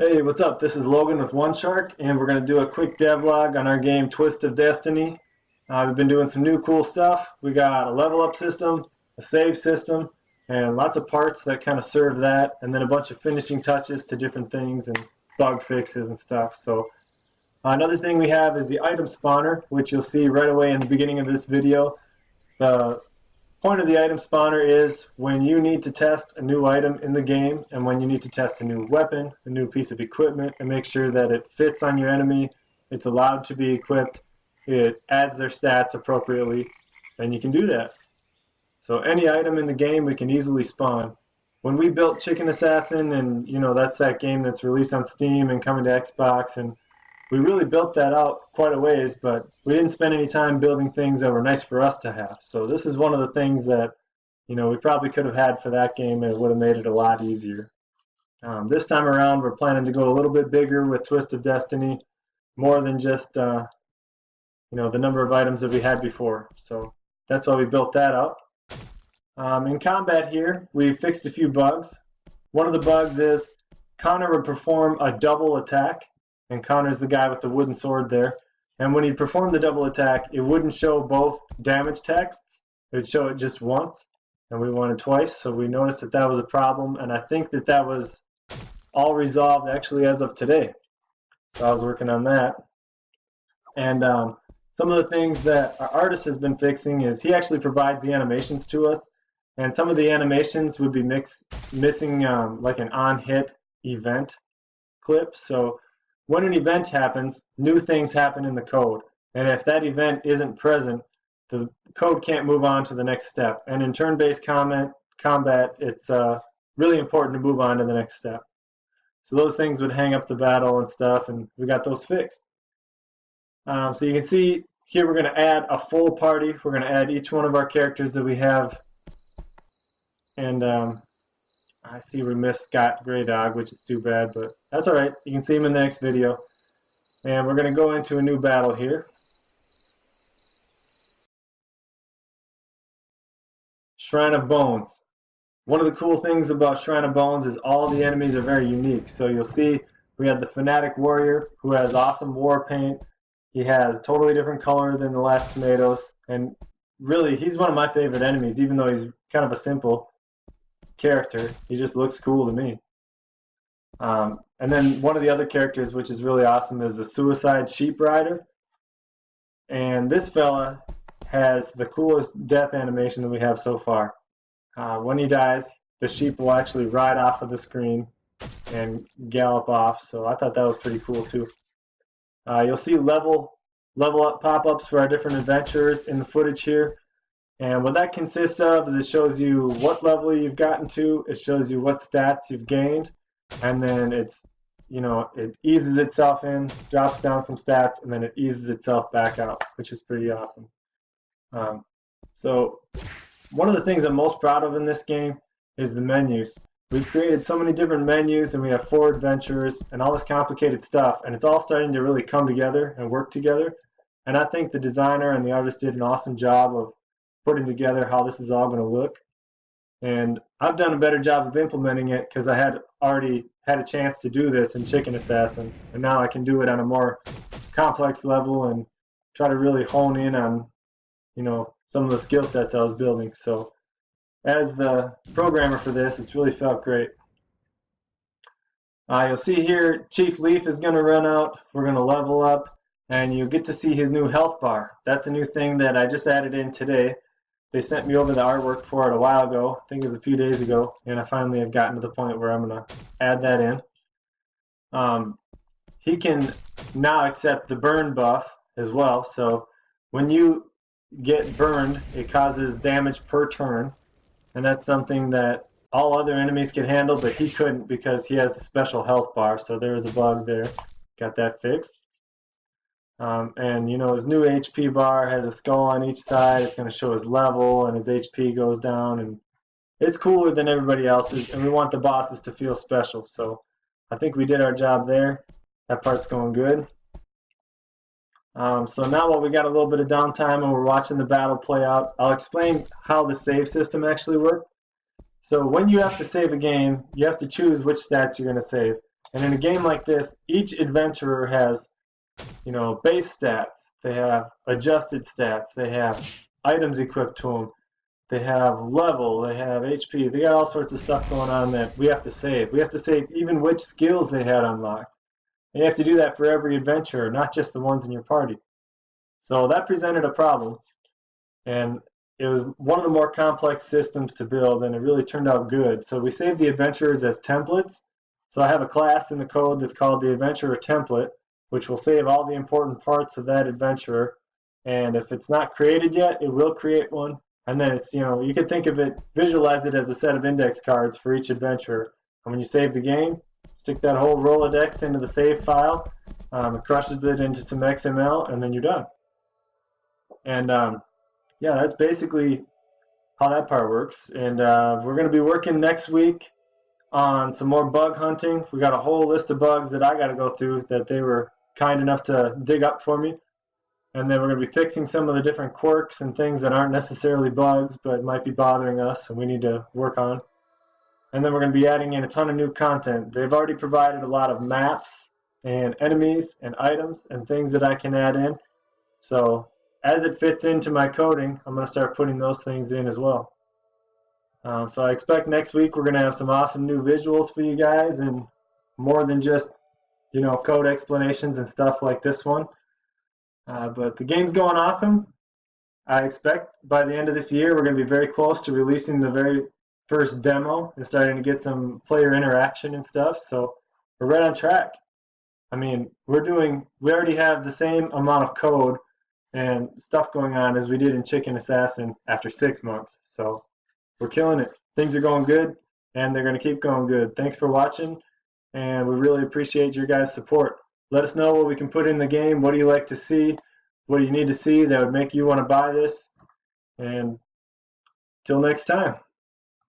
Hey, what's up? This is Logan with oneshark, and we're going to do a quick devlog on our game Twist of Destiny. We've been doing some new cool stuff. We got a level up system, a save system, and lots of parts that kind of serve that, and then a bunch of finishing touches to different things and bug fixes and stuff. So another thing we have is the item spawner, which you'll see right away in the beginning of this video. The point of the item spawner is when you need to test a new item in the game and when you need to test a new weapon, a new piece of equipment, and make sure that it fits on your enemy, it's allowed to be equipped, it adds their stats appropriately, and you can do that. So any item in the game we can easily spawn. When we built Chicken Assassin, and that's that game that's released on Steam and coming to Xbox, and we really built that out quite a ways, but we didn't spend any time building things that were nice for us to have. So this is one of the things that we probably could have had for that game, and it would have made it a lot easier. This time around, we're planning to go a little bit bigger with Twist of Destiny, more than just the number of items that we had before. So that's why we built that out. In combat here, we fixed a few bugs. One of the bugs is Connor would perform a double attack. And Connor's the guy with the wooden sword there. And when he performed the double attack, it wouldn't show both damage texts. It would show it just once, and we wanted twice. So we noticed that that was a problem, and I think that that was all resolved actually as of today. So I was working on that. And some of the things that our artist has been fixing is he actually provides the animations to us, and some of the animations would be missing like an on-hit event clip. So when an event happens, new things happen in the code. And if that event isn't present, the code can't move on to the next step. And in turn-based combat, it's really important to move on to the next step. So those things would hang up the battle and stuff, and we got those fixed. So you can see here we're going to add a full party. We're going to add each one of our characters that we have. And I see we missed Scott Grey Dog, which is too bad, but that's all right. You can see him in the next video. And we're going to go into a new battle here. Shrine of Bones. One of the cool things about Shrine of Bones is all the enemies are very unique. So you'll see we have the Fanatic Warrior, who has awesome war paint. He has totally different color than the last Tomatoes. And really, he's one of my favorite enemies, even though he's kind of a simple character. He just looks cool to me. And then one of the other characters, which is really awesome, is the Suicide Sheep Rider. And this fella has the coolest death animation that we have so far. When he dies, the sheep will actually ride off of the screen and gallop off. So I thought that was pretty cool too. You'll see level up pop-ups for our different adventures in the footage here. And what that consists of is it shows you what level you've gotten to, it shows you what stats you've gained, and then it eases itself in, drops down some stats, and then it eases itself back out, which is pretty awesome. So one of the things I'm most proud of in this game is the menus. We've created so many different menus, and we have 4 adventures and all this complicated stuff, and it's all starting to really come together and work together. And I think the designer and the artist did an awesome job of putting together how this is all going to look. And I've done a better job of implementing it because I had already had a chance to do this in Chicken Assassin, and now I can do it on a more complex level and try to really hone in on some of the skill sets I was building. So as the programmer for this, it's really felt great. You'll see here Chief Leaf is going to run out. We're going to level up, and you get to see his new health bar. That's a new thing that I just added in today. They sent me over the artwork for it a while ago. I think it was a few days ago, and I finally have gotten to the point where I'm going to add that in. He can now accept the burn buff as well. So when you get burned, it causes damage per turn, and that's something that all other enemies can handle, but he couldn't because he has a special health bar. So there was a bug there. Got that fixed. And his new HP bar has a skull on each side. It's going to show his level, and his HP goes down, and it's cooler than everybody else's, and we want the bosses to feel special. So I think we did our job there. That part's going good. So now while we got a little bit of downtime and we're watching the battle play out, I'll explain how the save system actually works. So when you have to save a game, you have to choose which stats you're going to save. And in a game like this, each adventurer has, base stats. They have adjusted stats. They have items equipped to them. They have level. They have HP. They got all sorts of stuff going on that we have to save. We have to save even which skills they had unlocked. And you have to do that for every adventurer, not just the ones in your party. So that presented a problem, and it was one of the more complex systems to build, and it really turned out good. So we saved the adventurers as templates. So I have a class in the code that's called the adventurer template, which will save all the important parts of that adventurer. And if it's not created yet, it will create one. And then it's, you can think of it, visualize it as a set of index cards for each adventurer. And when you save the game, stick that whole Rolodex into the save file, it crushes it into some XML, and then you're done. And yeah, that's basically how that part works. And we're going to be working next week on some more bug hunting. We got a whole list of bugs that I got to go through that they were kind enough to dig up for me. And then we're going to be fixing some of the different quirks and things that aren't necessarily bugs but might be bothering us and we need to work on. And then we're going to be adding in a ton of new content. They've already provided a lot of maps and enemies and items and things that I can add in. So as it fits into my coding, I'm going to start putting those things in as well. So I expect next week we're going to have some awesome new visuals for you guys, and more than just, code explanations and stuff like this one. But the game's going awesome. I expect by the end of this year we're going to be very close to releasing the very first demo and starting to get some player interaction and stuff. So we're right on track. I mean, we already have the same amount of code and stuff going on as we did in Chicken Assassin after 6 months. So we're killing it. Things are going good, and they're going to keep going good. Thanks for watching, and we really appreciate your guys' support. Let us know what we can put in the game. What do you like to see? What do you need to see that would make you want to buy this? And till next time.